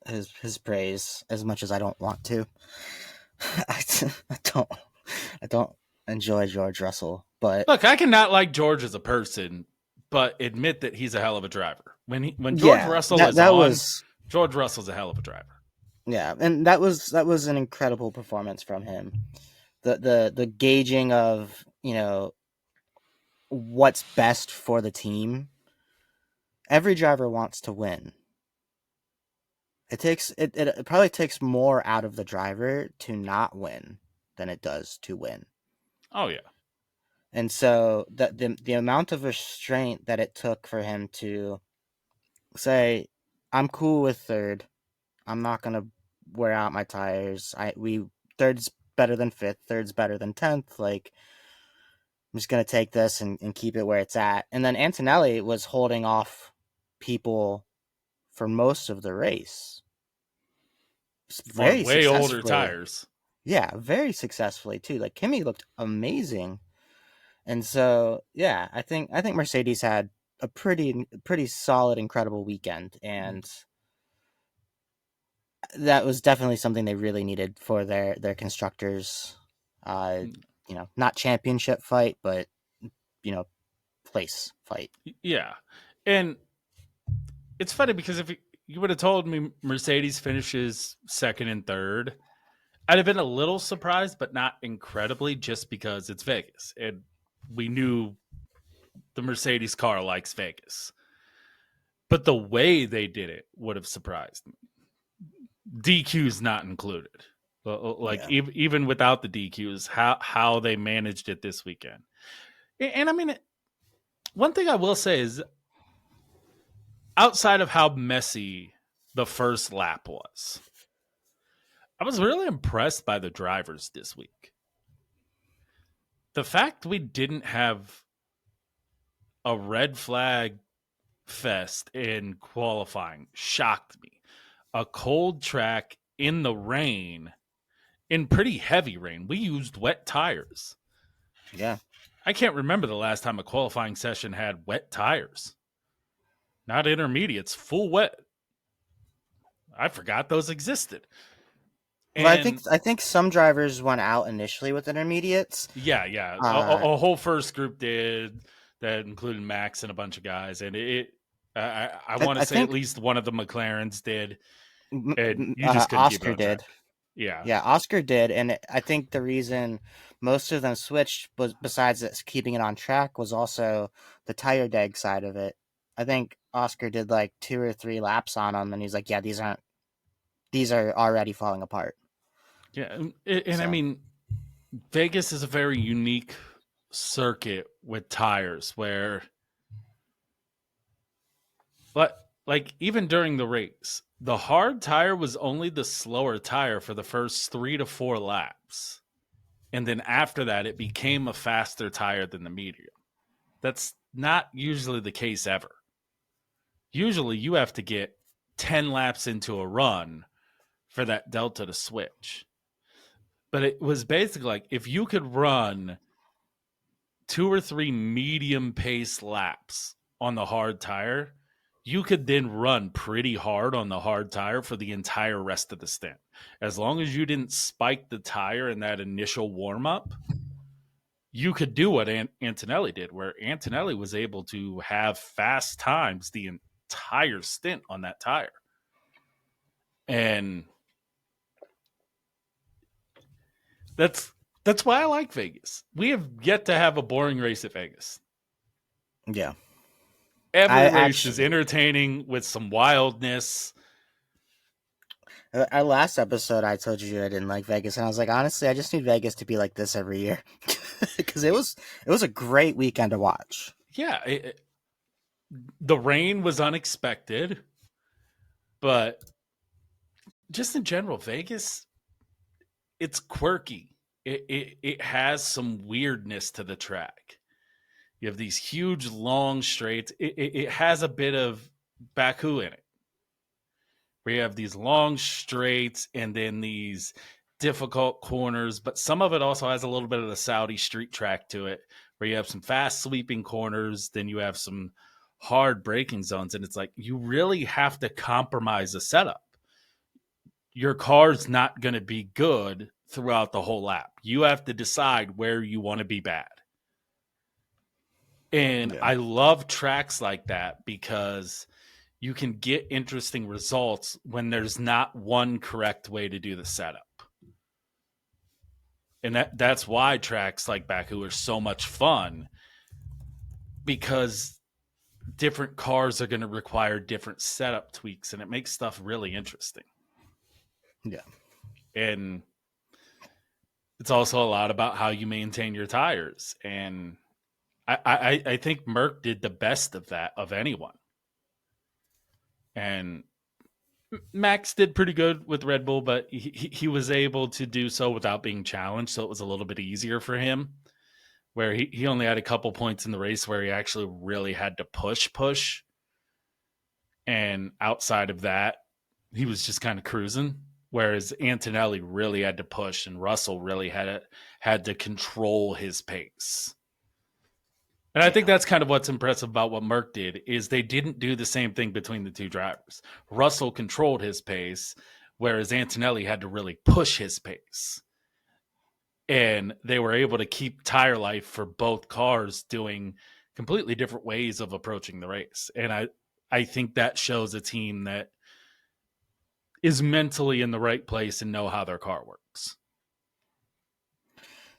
[SPEAKER 2] his praise as much as I don't want to. I don't enjoy George Russell, but
[SPEAKER 1] look, I cannot like George as a person, but admit that he's a hell of a driver. When George Russell is on, George Russell's a hell of a driver.
[SPEAKER 2] Yeah, and that was an incredible performance from him. The gauging of, what's best for the team. Every driver wants to win. It probably takes more out of the driver to not win than it does to win.
[SPEAKER 1] Oh yeah.
[SPEAKER 2] And so the amount of restraint that it took for him to say, I'm cool with third. I'm not gonna wear out my tires. Third's better than fifth, third's better than 10th. Like, I'm just gonna take this and keep it where it's at. And then Antonelli was holding off people for most of the race.
[SPEAKER 1] Very way older tires.
[SPEAKER 2] Yeah, very successfully too. Like, Kimi looked amazing. And so, yeah, I think Mercedes had a pretty solid, incredible weekend, and that was definitely something they really needed for their constructors. Not championship fight, but place fight.
[SPEAKER 1] Yeah, and it's funny because if you would have told me Mercedes finishes second and third, I'd have been a little surprised, but not incredibly, just because it's Vegas and we knew the Mercedes car likes Vegas. But the way they did it would have surprised me. DQs not included. Even without the DQs, how they managed it this weekend. And I mean, one thing I will say is, outside of how messy the first lap was, I was really impressed by the drivers this week. The fact we didn't have a red flag fest in qualifying shocked me. A cold track in the rain, in pretty heavy rain. We used wet tires.
[SPEAKER 2] Yeah.
[SPEAKER 1] I can't remember the last time a qualifying session had wet tires. Not intermediates, full wet. I forgot those existed.
[SPEAKER 2] And well, I think some drivers went out initially with intermediates.
[SPEAKER 1] Yeah. A whole first group did, that included Max and a bunch of guys. And I want to say at least one of the McLarens did. And you just couldn't
[SPEAKER 2] Oscar
[SPEAKER 1] keep it on
[SPEAKER 2] did.
[SPEAKER 1] track. Yeah.
[SPEAKER 2] Yeah, Oscar did. And I think the reason most of them switched, was, besides keeping it on track, was also the tire deg side of it. I think Oscar did like 2 or 3 laps on them, and he's like, yeah, these are already falling apart.
[SPEAKER 1] Yeah, and I mean, Vegas is a very unique circuit with tires where, like even during the race, the hard tire was only the slower tire for the first 3 to 4 laps. And then after that, it became a faster tire than the medium. That's not usually the case ever. Usually you have to get 10 laps into a run for that delta to switch. But it was basically like, if you could run 2 or 3 medium pace laps on the hard tire, you could then run pretty hard on the hard tire for the entire rest of the stint. As long as you didn't spike the tire in that initial warm up, you could do what Antonelli did, where Antonelli was able to have fast times the entire stint on that tire. And that's why I like Vegas. We have yet to have a boring race at Vegas.
[SPEAKER 2] Yeah.
[SPEAKER 1] Every race is entertaining with some wildness.
[SPEAKER 2] Our last episode, I told you I didn't like Vegas, and I was like, honestly, I just need Vegas to be like this every year, because it was a great weekend to watch.
[SPEAKER 1] Yeah, the rain was unexpected, but just in general, Vegas, it's quirky. It has some weirdness to the track. You have these huge long straights. It has a bit of Baku in it, where you have these long straights and then these difficult corners, but some of it also has a little bit of the Saudi street track to it, where you have some fast sweeping corners, then you have some hard braking zones, and it's like you really have to compromise the setup. Your car's not going to be good throughout the whole lap. You have to decide where you want to be bad. And
[SPEAKER 2] Yeah.
[SPEAKER 1] I love tracks like that because you can get interesting results when there's not one correct way to do the setup. And that's why tracks like Baku are so much fun, because different cars are going to require different setup tweaks, and it makes stuff really interesting.
[SPEAKER 2] Yeah.
[SPEAKER 1] And it's also a lot about how you maintain your tires. And I think Merck did the best of that of anyone. And Max did pretty good with Red Bull, but he was able to do so without being challenged, so it was a little bit easier for him, where he only had a couple points in the race where he actually really had to push. And outside of that, he was just kind of cruising, whereas Antonelli really had to push and Russell really had to control his pace. And I think that's kind of what's impressive about what Merck did, is they didn't do the same thing between the two drivers. Russell controlled his pace, whereas Antonelli had to really push his pace. And they were able to keep tire life for both cars doing completely different ways of approaching the race. And I think that shows a team that is mentally in the right place and know how their car works.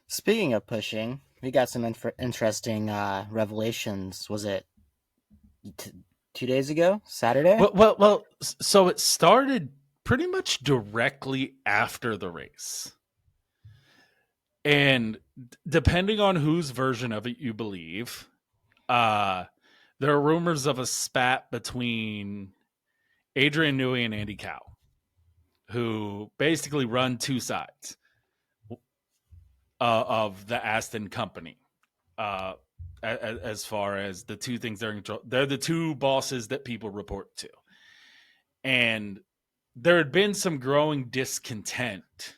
[SPEAKER 2] Speaking of pushing, we got some interesting revelations. Was it 2 days ago? Saturday?
[SPEAKER 1] Well, so it started pretty much directly after the race. And depending on whose version of it you believe, there are rumors of a spat between Adrian Newey and Andy Cow, who basically run two sides of the Aston company. As far as the two things they're in control, they're the two bosses that people report to. And there had been some growing discontent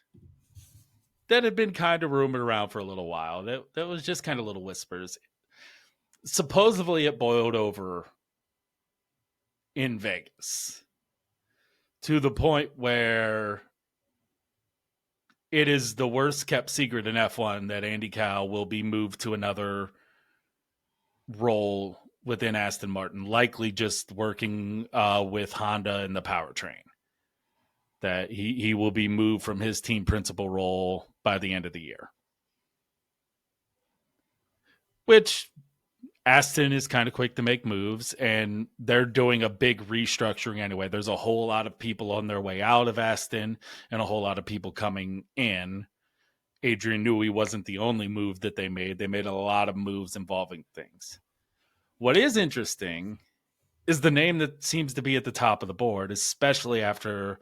[SPEAKER 1] that had been kind of rumored around for a little while. That was just kind of little whispers. Supposedly it boiled over in Vegas to the point where it is the worst kept secret in F1 that Andy Cow will be moved to another role within Aston Martin, likely just working with Honda and the powertrain. That he will be moved from his team principal role by the end of the year. Which Aston is kind of quick to make moves, and they're doing a big restructuring anyway. There's a whole lot of people on their way out of Aston and a whole lot of people coming in. Adrian Newey wasn't the only move that they made. They made a lot of moves involving things. What is interesting is the name that seems to be at the top of the board, especially after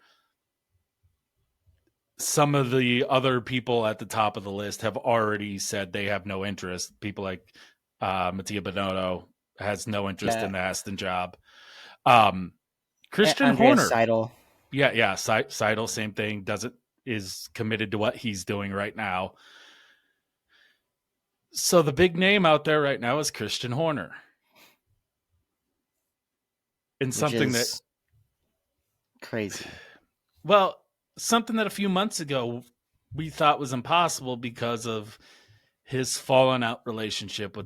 [SPEAKER 1] some of the other people at the top of the list have already said they have no interest. People like Mattia Binotto has no interest in the Aston job. Christian Horner.
[SPEAKER 2] Seidel.
[SPEAKER 1] Yeah. Seidel, same thing. Is committed to what he's doing right now. So the big name out there right now is Christian Horner. And something that
[SPEAKER 2] crazy.
[SPEAKER 1] Well, something that a few months ago we thought was impossible because of his fallen out relationship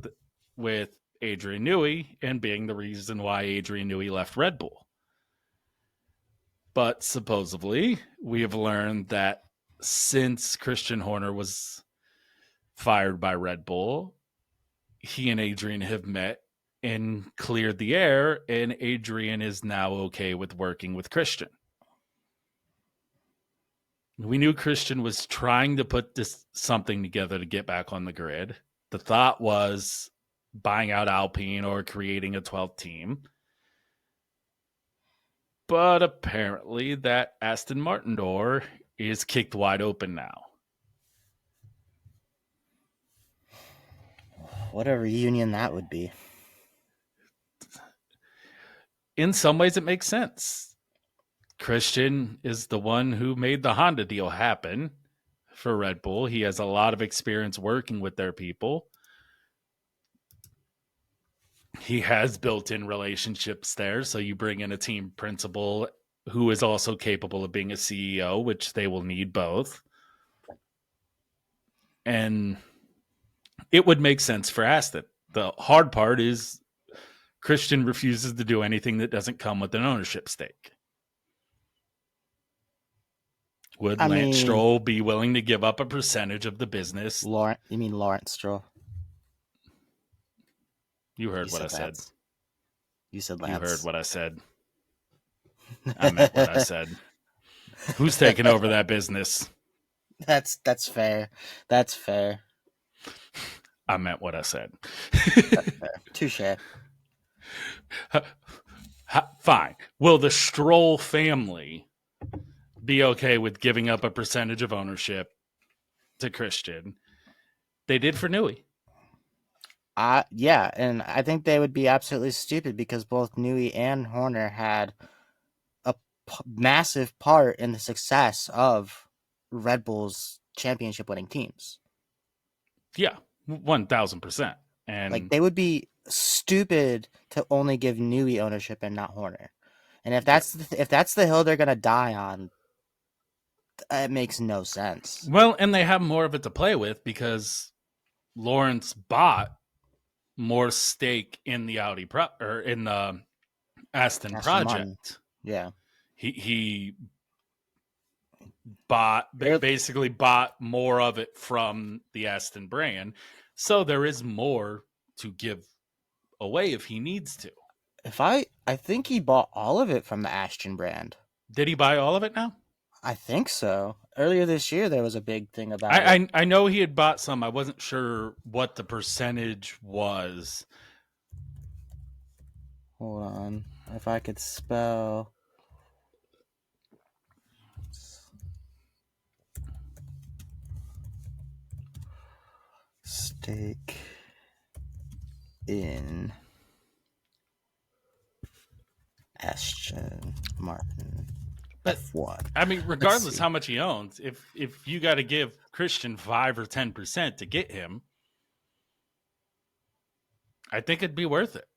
[SPEAKER 1] with Adrian Newey and being the reason why Adrian Newey left Red Bull. But supposedly, we have learned that since Christian Horner was fired by Red Bull, he and Adrian have met and cleared the air, and Adrian is now okay with working with Christian. We knew Christian was trying to put something together to get back on the grid. The thought was buying out Alpine or creating a 12th team. But apparently that Aston Martin door is kicked wide open now.
[SPEAKER 2] What a reunion that would be.
[SPEAKER 1] In some ways, it makes sense. Christian is the one who made the Honda deal happen for Red Bull. He has a lot of experience working with their people. He has built-in relationships there, so you bring in a team principal who is also capable of being a CEO, which they will need both. And it would make sense for Aston. The hard part is Christian refuses to do anything that doesn't come with an ownership stake. Would Lance Stroll be willing to give up a percentage of the business?
[SPEAKER 2] You mean Lawrence Stroll?
[SPEAKER 1] You heard what I said.
[SPEAKER 2] You said Lance.
[SPEAKER 1] You heard what I said. I meant what I said. Who's taking over that business?
[SPEAKER 2] That's fair. That's fair.
[SPEAKER 1] I meant what I said.
[SPEAKER 2] Touche.
[SPEAKER 1] Fine. Will the Stroll family be okay with giving up a percentage of ownership to Christian? They did for Newey.
[SPEAKER 2] Yeah, and I think they would be absolutely stupid because both Newey and Horner had a massive part in the success of Red Bull's championship-winning teams.
[SPEAKER 1] Yeah, 1,000%. And
[SPEAKER 2] like, they would be stupid to only give Newey ownership and not Horner. And if that's the hill they're gonna die on, it makes no sense.
[SPEAKER 1] Well, and they have more of it to play with because Lawrence bought more stake in the in the Aston project.
[SPEAKER 2] Martin. Yeah,
[SPEAKER 1] he basically bought more of it from the Aston brand, so there is more to give away if he needs to.
[SPEAKER 2] I think he bought all of it from the Aston brand.
[SPEAKER 1] Did he buy all of it now?
[SPEAKER 2] I think so. Earlier this year, there was a big thing about
[SPEAKER 1] it. I know he had bought some. I wasn't sure what the percentage was.
[SPEAKER 2] Hold on. If I could spell. Stake in Aston Martin.
[SPEAKER 1] But,
[SPEAKER 2] F1.
[SPEAKER 1] I mean, regardless how much he owns, if you got to give Christian 5 or 10% to get him, I think it'd be worth it.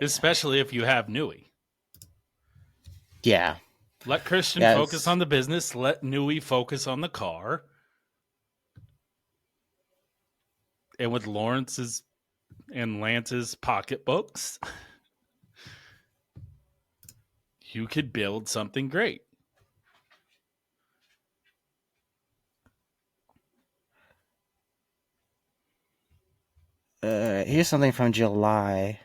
[SPEAKER 1] Especially if you have Newey.
[SPEAKER 2] Yeah.
[SPEAKER 1] Let Christian focus on the business. Let Newey focus on the car. And with Lawrence's and Lance's pocketbooks, you could build something great.
[SPEAKER 2] Here's something from July.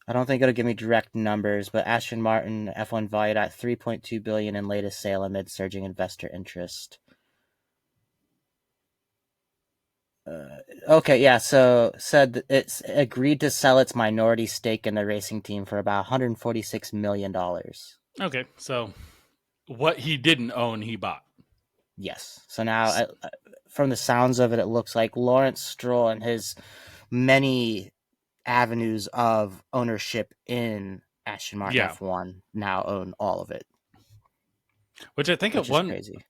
[SPEAKER 2] I don't think it'll give me direct numbers, but Aston Martin F1 valued at $3.2 billion in latest sale amid surging investor interest. Okay, yeah, so said it's agreed to sell its minority stake in the racing team for about $146 million.
[SPEAKER 1] Okay, so what he didn't own, he bought.
[SPEAKER 2] Yes. So now, from the sounds of it, it looks like Lawrence Stroll and his many avenues of ownership in Aston Martin F1 now own all of it.
[SPEAKER 1] Which I think crazy.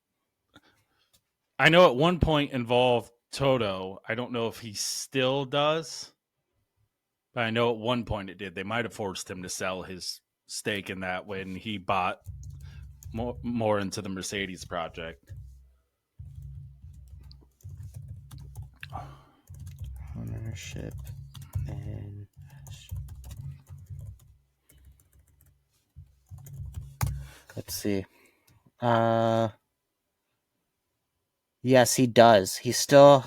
[SPEAKER 1] I know at one point involved Toto. I don't know if he still does, but I know at one point it did. They might have forced him to sell his stake in that when he bought more into the Mercedes project.
[SPEAKER 2] Ownership and let's see. Yes, he does. He still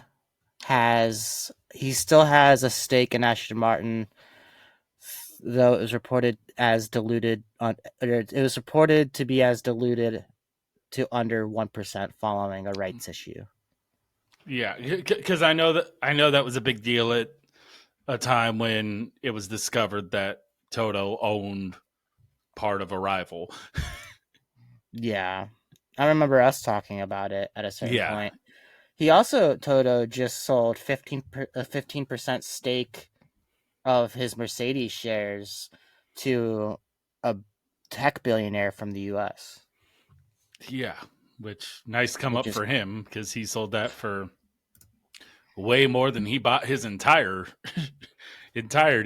[SPEAKER 2] has a stake in Aston Martin, though it was reported as diluted it was reported to be as diluted to under 1% following a rights issue.
[SPEAKER 1] Yeah, because I know that was a big deal at a time when it was discovered that Toto owned part of a rival.
[SPEAKER 2] Yeah. I remember us talking about it at a certain
[SPEAKER 1] Yeah.
[SPEAKER 2] point. He also, Toto, just sold 15% stake of his Mercedes shares to a tech billionaire from the U.S.
[SPEAKER 1] Yeah. Which, nice come
[SPEAKER 2] Which
[SPEAKER 1] up
[SPEAKER 2] is,
[SPEAKER 1] for him because he sold that for way more than he bought his entirety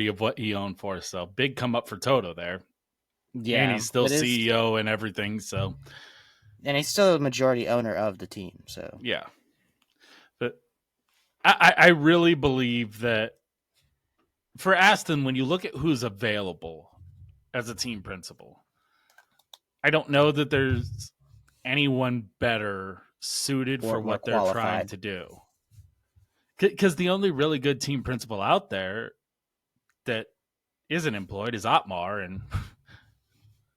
[SPEAKER 1] of what he owned for. So big come up for Toto there. And
[SPEAKER 2] yeah,
[SPEAKER 1] he's still
[SPEAKER 2] it is,
[SPEAKER 1] CEO and everything. So
[SPEAKER 2] and he's still a majority owner of the team. So
[SPEAKER 1] yeah. But I really believe that for Aston, when you look at who's available as a team principal, I don't know that there's anyone better suited
[SPEAKER 2] or
[SPEAKER 1] for
[SPEAKER 2] more
[SPEAKER 1] what they're trying
[SPEAKER 2] qualified.
[SPEAKER 1] to do. Because the only really good team principal out there that isn't employed is Otmar, and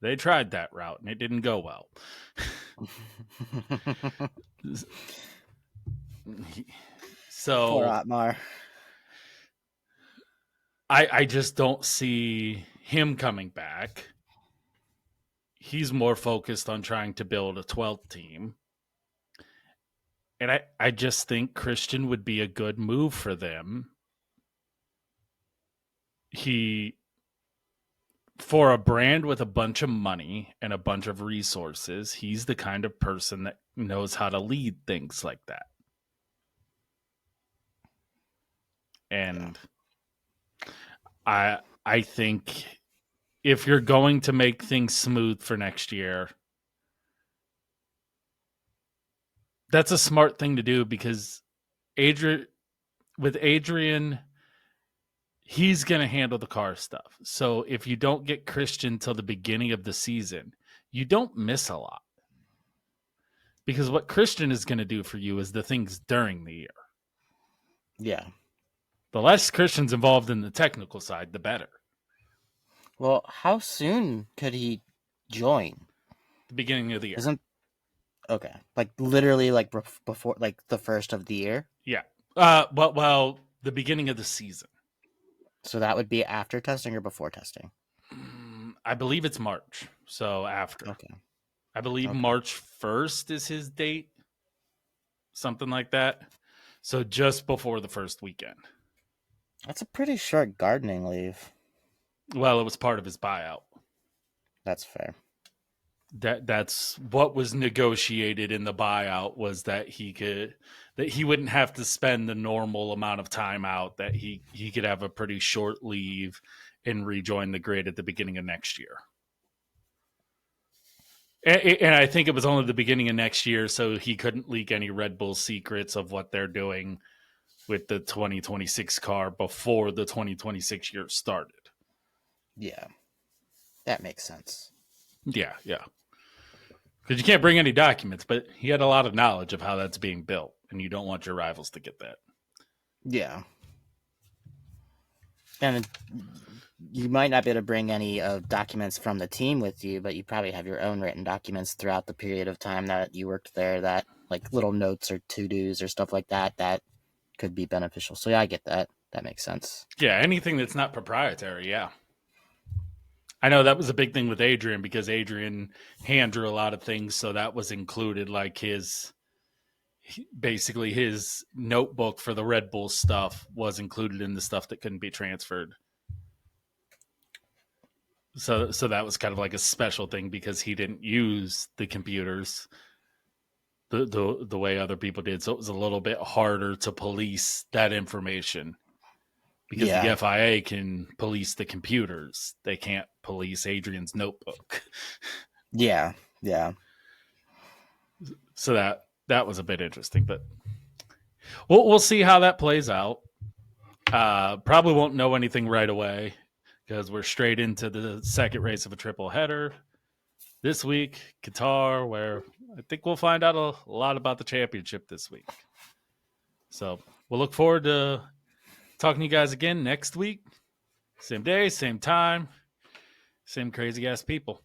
[SPEAKER 1] they tried that route and it didn't go well.
[SPEAKER 2] Poor
[SPEAKER 1] So
[SPEAKER 2] Otmar.
[SPEAKER 1] I just don't see him coming back. He's more focused on trying to build a 12th team. And I just think Christian would be a good move for them. He, for a brand with a bunch of money and a bunch of resources, he's the kind of person that knows how to lead things like that. And I think if you're going to make things smooth for next year, that's a smart thing to do because with Adrian, he's going to handle the car stuff. So if you don't get Christian till the beginning of the season, you don't miss a lot. Because what Christian is going to do for you is the things during the year.
[SPEAKER 2] Yeah.
[SPEAKER 1] The less Christian's involved in the technical side, the better.
[SPEAKER 2] Well, how soon could he join?
[SPEAKER 1] The beginning of the year.
[SPEAKER 2] Isn't okay? Like literally, like before, like the first of the year.
[SPEAKER 1] Yeah. Well, the beginning of the season.
[SPEAKER 2] So that would be after testing or before testing.
[SPEAKER 1] I believe it's March. So after.
[SPEAKER 2] Okay.
[SPEAKER 1] I believe
[SPEAKER 2] Okay.
[SPEAKER 1] March 1st is his date. Something like that. So just before the first weekend.
[SPEAKER 2] That's a pretty short gardening leave.
[SPEAKER 1] Well, it was part of his buyout.
[SPEAKER 2] That's fair.
[SPEAKER 1] That's what was negotiated in the buyout was that he wouldn't have to spend the normal amount of time out, that he could have a pretty short leave and rejoin the grid at the beginning of next year. And I think it was only the beginning of next year, so he couldn't leak any Red Bull secrets of what they're doing with the 2026 car before the 2026 year started.
[SPEAKER 2] Yeah. That makes sense.
[SPEAKER 1] Yeah. Because you can't bring any documents, but he had a lot of knowledge of how that's being built, and you don't want your rivals to get that.
[SPEAKER 2] Yeah. And you might not be able to bring any documents from the team with you, but you probably have your own written documents throughout the period of time that you worked there, that like little notes or to-dos or stuff like that could be beneficial. So yeah, I get that. That makes sense.
[SPEAKER 1] Yeah, anything that's not proprietary, yeah. I know that was a big thing with Adrian because Adrian hand drew a lot of things, so that was included, like basically his notebook for the Red Bull stuff was included in the stuff that couldn't be transferred. So that was kind of like a special thing because he didn't use the computers the way other people did. So it was a little bit harder to police that information because the
[SPEAKER 2] Yeah.
[SPEAKER 1] FIA can police the computers. They can't police Adrian's notebook.
[SPEAKER 2] Yeah. Yeah.
[SPEAKER 1] So that was a bit interesting, but we'll see how that plays out. Probably won't know anything right away because we're straight into the second race of a triple header this week, Qatar, where I think we'll find out a lot about the championship this week. So we'll look forward to talking to you guys again next week. Same day, same time, same crazy ass people.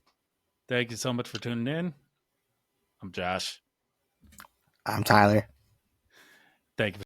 [SPEAKER 1] Thank you so much for tuning in. I'm Josh.
[SPEAKER 2] I'm Tyler.
[SPEAKER 1] Thank you.